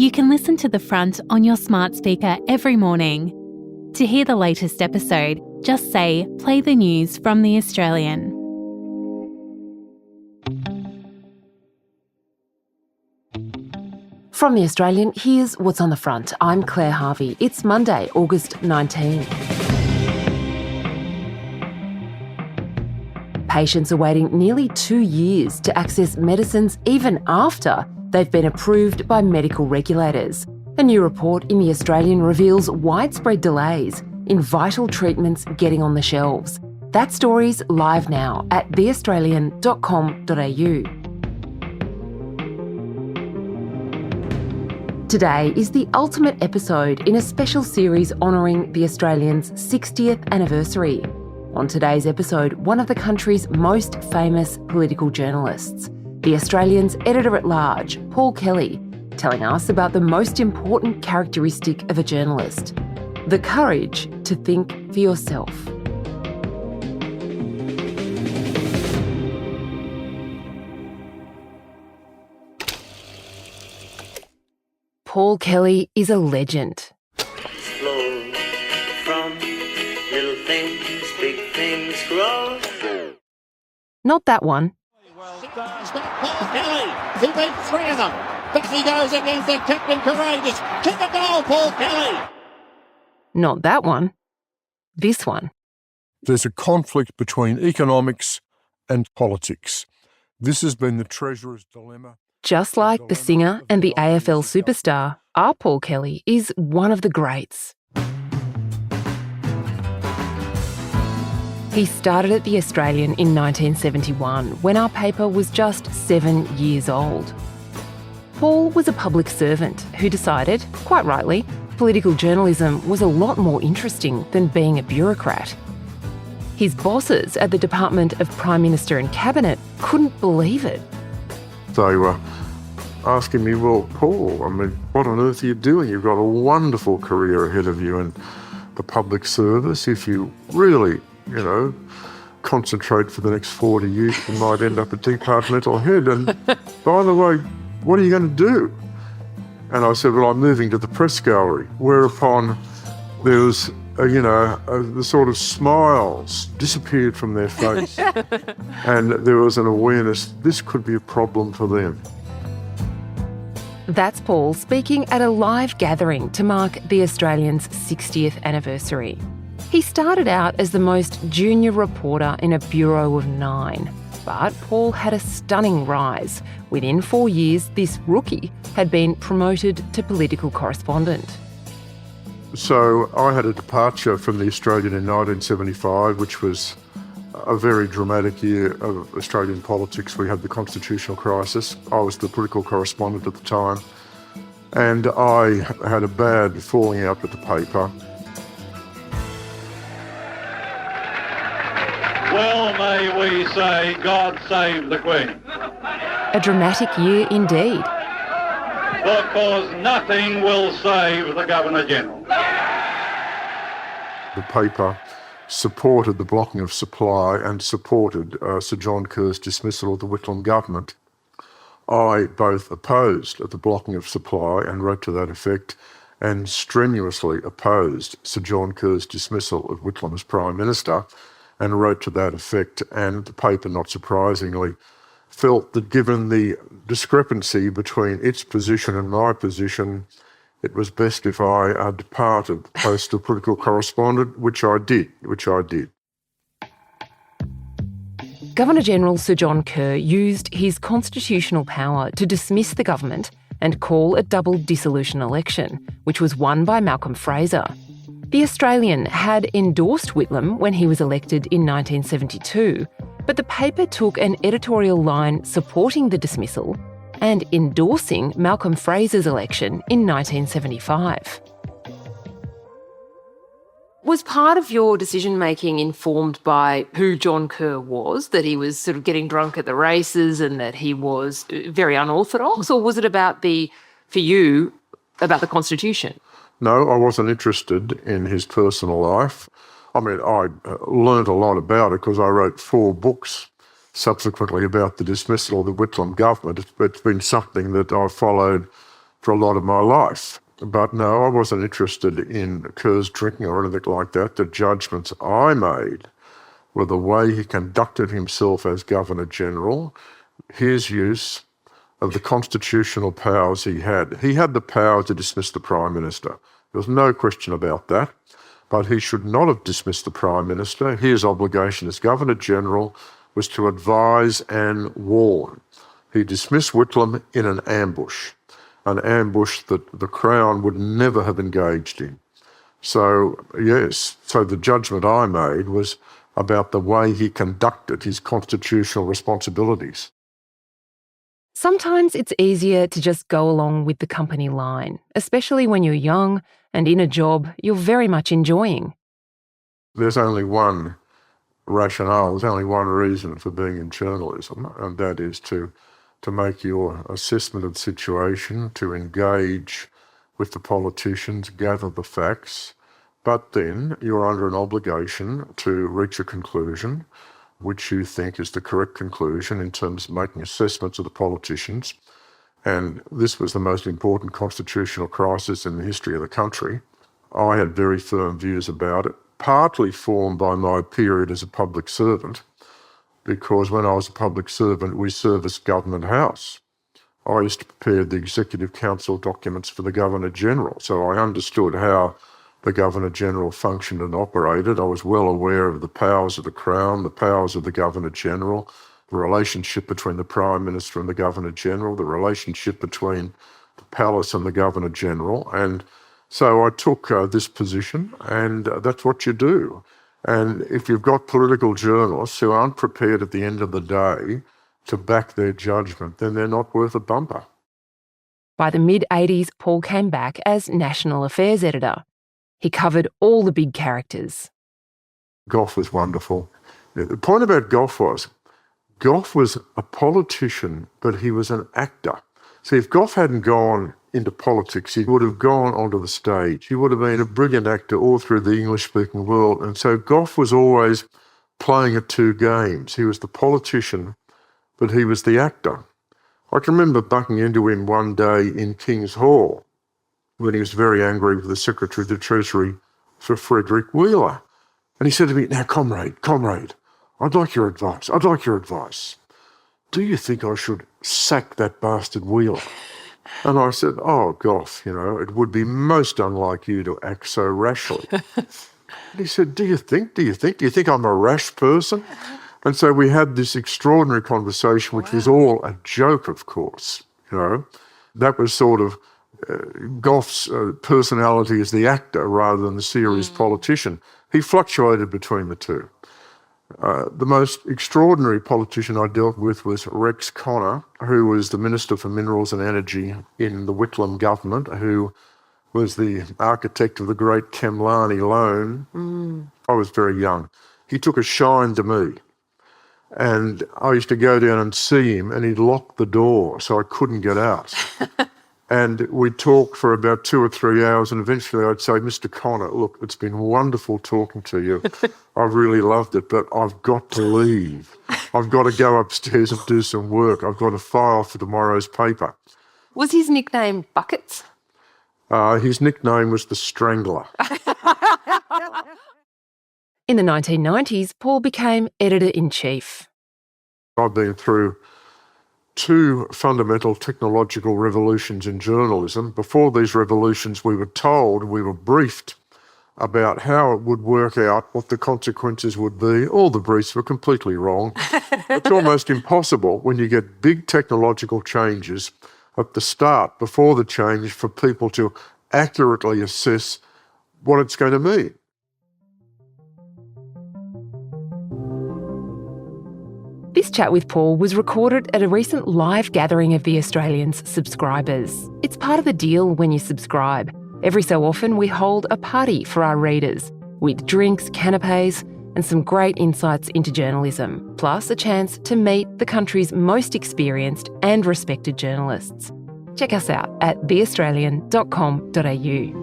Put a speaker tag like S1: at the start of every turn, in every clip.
S1: You can listen to The Front on your smart speaker every morning. To hear the latest episode, just say, "Play the news from The Australian."
S2: From The Australian, here's what's on the front. I'm Claire Harvey. It's Monday, August 19. Patients are waiting nearly 2 years to access medicines even after they've been approved by medical regulators. A new report in The Australian reveals widespread delays in vital treatments getting on the shelves. That story's live now at theaustralian.com.au. Today is the ultimate episode in a special series honouring The Australian's 60th anniversary. On today's episode, one of the country's most famous political journalists, The Australian's editor-at-large, Paul Kelly, telling us about the most important characteristic of a journalist: the courage to think for yourself. Paul Kelly is a legend.
S3: Flow from little things, big things grow.
S2: Not that one.
S4: It's got Paul Kelly. He beat three of them. Back he goes against the Captain Courageous. Kick a goal, Paul Kelly.
S2: Not that one. This one.
S5: There's a conflict between economics and politics. This has been the Treasurer's dilemma.
S2: Just like the singer and the AFL superstar, our Paul Kelly is one of the greats. He started at The Australian in 1971 when our paper was just 7 years old. Paul was a public servant who decided, quite rightly, political journalism was a lot more interesting than being a bureaucrat. His bosses at the Department of Prime Minister and Cabinet couldn't believe it.
S6: They were asking me, well, Paul, I mean, what on earth are you doing? You've got a wonderful career ahead of you in the public service. If you really, concentrate for the next 40 years, you might end up a departmental head. And by the way, what are you going to do? And I said, well, I'm moving to the press gallery. Whereupon there was, the sort of smiles disappeared from their face. And there was an awareness this could be a problem for them.
S2: That's Paul speaking at a live gathering to mark The Australian's 60th anniversary. He started out as the most junior reporter in a bureau of 9. But Paul had a stunning rise. Within 4 years, this rookie had been promoted to political correspondent.
S6: So I had a departure from The Australian in 1975, which was a very dramatic year of Australian politics. We had the constitutional crisis. I was the political correspondent at the time. And I had a bad falling out with the paper.
S7: Well, may we say, God save the Queen.
S2: A dramatic year indeed.
S7: Because nothing will save the Governor-General.
S6: The paper supported the blocking of supply and supported Sir John Kerr's dismissal of the Whitlam government. I both opposed the blocking of supply and wrote to that effect, and strenuously opposed Sir John Kerr's dismissal of Whitlam as Prime Minister, and wrote to that effect. And the paper, not surprisingly, felt that given the discrepancy between its position and my position, it was best if I departed the post of political correspondent, which I did.
S2: Governor-General Sir John Kerr used his constitutional power to dismiss the government and call a double dissolution election, which was won by Malcolm Fraser. The Australian had endorsed Whitlam when he was elected in 1972, but the paper took an editorial line supporting the dismissal and endorsing Malcolm Fraser's election in 1975. Was part of your decision-making informed by who John Kerr was, that he was sort of getting drunk at the races and that he was very unorthodox, or was it about the Constitution?
S6: No, I wasn't interested in his personal life. I mean, I learnt a lot about it because I wrote 4 books subsequently about the dismissal of the Whitlam government. It's been something that I've followed for a lot of my life. But no, I wasn't interested in Kerr's drinking or anything like that. The judgments I made were the way he conducted himself as Governor-General, his use of the constitutional powers he had. He had the power to dismiss the Prime Minister. There was no question about that. But he should not have dismissed the Prime Minister. His obligation as Governor-General was to advise and warn. He dismissed Whitlam in an ambush that the Crown would never have engaged in. So, yes, so the judgment I made was about the way he conducted his constitutional responsibilities.
S2: Sometimes it's easier to just go along with the company line, especially when you're young and in a job you're very much enjoying.
S6: There's only one rationale, there's only one reason for being in journalism, and that is to make your assessment of the situation, to engage with the politicians, gather the facts, but then you're under an obligation to reach a conclusion which you think is the correct conclusion in terms of making assessments of the politicians. And this was the most important constitutional crisis in the history of the country. I had very firm views about it, partly formed by my period as a public servant, because when I was a public servant, we serviced Government House. I used to prepare the Executive Council documents for the Governor-General, so I understood how the Governor-General functioned and operated. I was well aware of the powers of the Crown, the powers of the Governor-General, the relationship between the Prime Minister and the Governor-General, the relationship between the Palace and the Governor-General. And so I took this position, and that's what you do. And if you've got political journalists who aren't prepared at the end of the day to back their judgment, then they're not worth a bumper.
S2: By the mid-80s, Paul came back as National Affairs Editor. He covered all the big characters.
S6: Gough was wonderful. The point about Gough was a politician, but he was an actor. See, if Gough hadn't gone into politics, he would have gone onto the stage. He would have been a brilliant actor all through the English-speaking world. And so Gough was always playing at two games. He was the politician, but he was the actor. I can remember bucking into him one day in King's Hall when he was very angry with the Secretary of the Treasury for Frederick Wheeler. And he said to me, "Now, comrade, I'd like your advice. Do you think I should sack that bastard Wheeler?" And I said, "Oh, Gough, it would be most unlike you to act so rashly." And he said, Do you think I'm a rash person? And so we had this extraordinary conversation, which was all a joke, of course. That was sort of Gough's personality as the actor rather than the serious politician. He fluctuated between the two. The most extraordinary politician I dealt with was Rex Connor, who was the Minister for Minerals and Energy in the Whitlam government, who was the architect of the great Khemlani loan. I was very young. He took a shine to me. And I used to go down and see him, and he'd lock the door so I couldn't get out. And we'd talk for about 2 or 3 hours, and eventually I'd say, "Mr. Connor, look, it's been wonderful talking to you. I've really loved it, but I've got to leave. I've got to go upstairs and do some work. I've got a file for tomorrow's paper."
S2: Was his nickname Buckets?
S6: His nickname was the Strangler.
S2: In the 1990s, Paul became Editor-in-Chief.
S6: I've been through 2 fundamental technological revolutions in journalism. Before these revolutions, we were briefed about how it would work out, what the consequences would be. All the briefs were completely wrong. It's almost impossible when you get big technological changes at the start, before the change, for people to accurately assess what it's going to mean.
S2: This chat with Paul was recorded at a recent live gathering of The Australian's subscribers. It's part of the deal when you subscribe. Every so often we hold a party for our readers, with drinks, canapes, and some great insights into journalism, plus a chance to meet the country's most experienced and respected journalists. Check us out at theaustralian.com.au.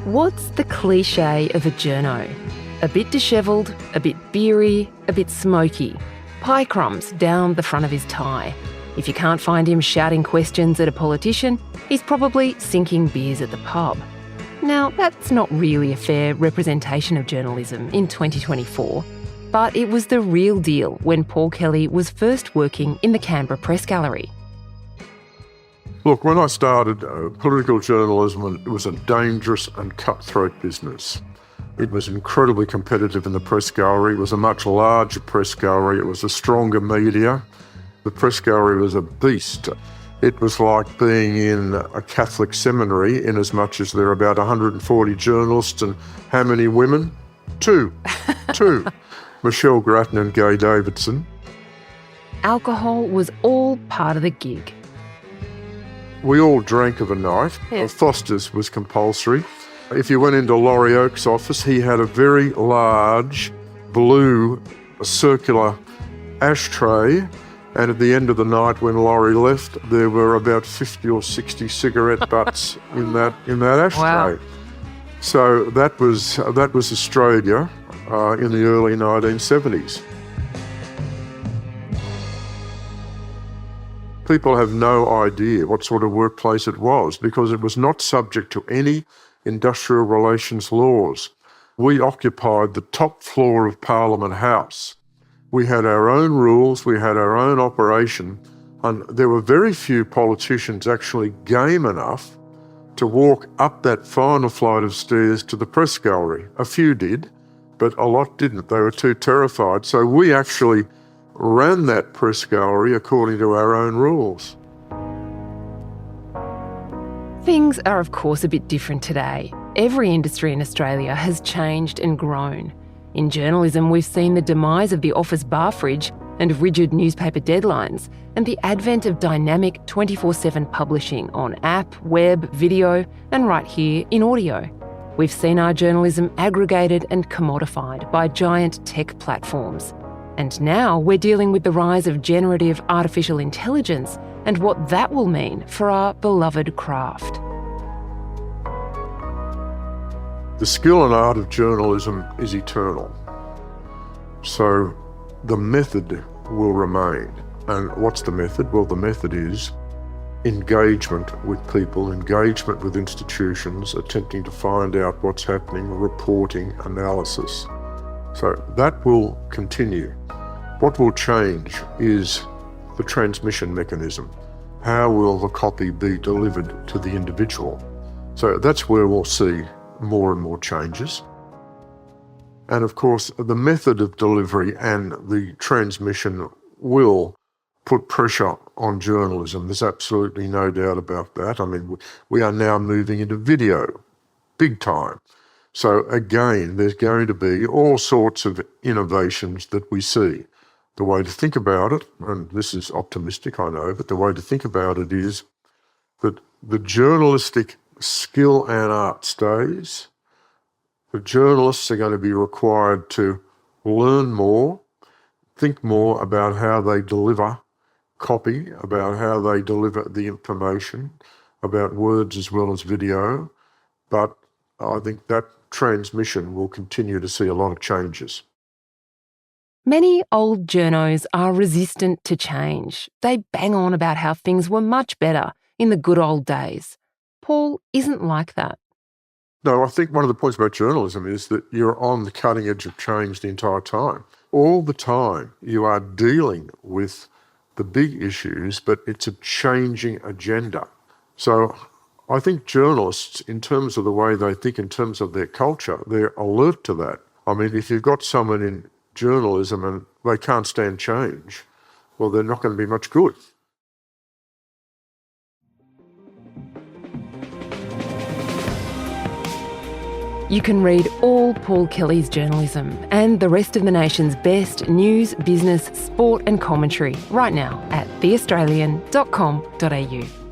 S2: What's the cliche of a journo? A bit dishevelled, a bit beery, a bit smoky. Pie crumbs down the front of his tie. If you can't find him shouting questions at a politician, he's probably sinking beers at the pub. Now, that's not really a fair representation of journalism in 2024, but it was the real deal when Paul Kelly was first working in the Canberra Press Gallery.
S6: Look, when I started political journalism, it was a dangerous and cutthroat business. It was incredibly competitive in the press gallery. It was a much larger press gallery. It was a stronger media. The press gallery was a beast. It was like being in a Catholic seminary, in as much as there are about 140 journalists and how many women? Two. Michelle Grattan and Gay Davidson.
S2: Alcohol was all part of the gig.
S6: We all drank of a night.
S2: Yeah.
S6: Foster's was compulsory. If you went into Laurie Oakes' office, he had a very large blue circular ashtray, and at the end of the night when Laurie left, there were about 50 or 60 cigarette butts in that ashtray.
S2: Wow.
S6: So that was Australia in the early 1970s. People have no idea what sort of workplace it was because it was not subject to any industrial relations laws. We occupied the top floor of Parliament House. We had our own rules, we had our own operation, and there were very few politicians actually game enough to walk up that final flight of stairs to the press gallery. A few did, but a lot didn't. They were too terrified. So we actually ran that press gallery according to our own rules.
S2: Things are of course a bit different today. Every industry in Australia has changed and grown. In journalism, we've seen the demise of the office bar fridge and rigid newspaper deadlines, and the advent of dynamic 24/7 publishing on app, web, video, and right here in audio. We've seen our journalism aggregated and commodified by giant tech platforms. And now we're dealing with the rise of generative artificial intelligence and what that will mean for our beloved craft.
S6: The skill and art of journalism is eternal. So the method will remain. And what's the method? Well, the method is engagement with people, engagement with institutions, attempting to find out what's happening, reporting, analysis. So that will continue. What will change is the transmission mechanism. How will the copy be delivered to the individual? So that's where we'll see more and more changes. And of course, the method of delivery and the transmission will put pressure on journalism. There's absolutely no doubt about that. I mean, we are now moving into video, big time. So again, there's going to be all sorts of innovations that we see. The way to think about it, and this is optimistic, I know, but the way to think about it is that the journalistic skill and art stays. The journalists are going to be required to learn more, think more about how they deliver copy, about how they deliver the information, about words as well as video. But I think that transmission will continue to see a lot of changes.
S2: Many old journos are resistant to change. They bang on about how things were much better in the good old days. Paul isn't like that.
S6: No, I think one of the points about journalism is that you're on the cutting edge of change the entire time. All the time you are dealing with the big issues, but it's a changing agenda. So I think journalists, in terms of the way they think, in terms of their culture, they're alert to that. I mean, if you've got someone in journalism and they can't stand change, well, they're not going to be much good.
S2: You can read all Paul Kelly's journalism and the rest of the nation's best news, business, sport and commentary right now at theaustralian.com.au.